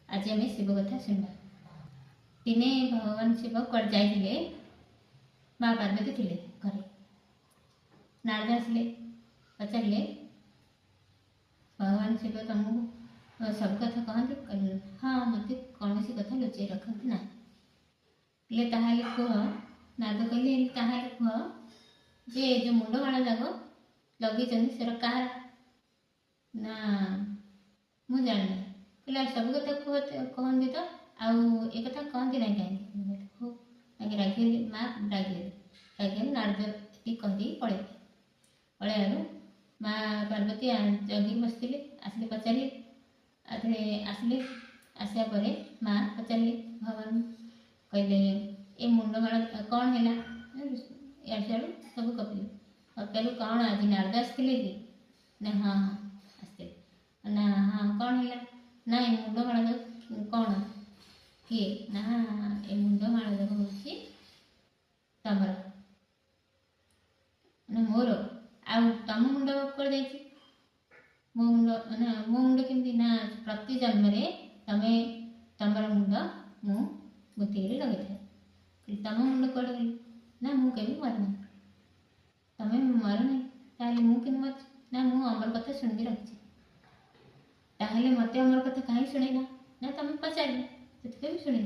आज आम शिव कथा शुणा। दिने भगवान शिव कड़ जाइए माँ पार्वती थे घरे। नारद आसिले पचारे भगवान शिव तुमको सब कथा कहते? हाँ मत कौन सी कथा लुचे रखती ना। कह नारद कहले कह जे जो मुंड माड़ जाक लगे से कहार ना मुझे जानी कहला सब कथा कहते तो आउ एक कथा कहती ना कहीं हो रागी माँ रागी नारद कही पड़े पलैलु माँ पार्वती जगी बसते आसिले पचारे आसिले आसा पर माँ पचारे भगवान कहले ए मुंड माड़ कौन है यार सियाड़ू सब कपिलु कपिलु कौन आज नारद आसते कि ना हाँ हाँ आसते ना हाँ कौन है ना ए मुंड माड़ कौन किए ना ए मुंड माड़ जाक हूँ तमर मोर आ तम मुंड कर मो मुंड ना मो मुंड केमती ना प्रति जन्म तमें तमर मुंड मु गुंथिक लगे था तम मुंड कड़ गली ना मुझे मरना तमें मरना ताले मुझे मर ना मु अमर कथा शुणी रखी ताहले मत अमर कथा कहीं शुणेना ना तुम पचारे से शुणी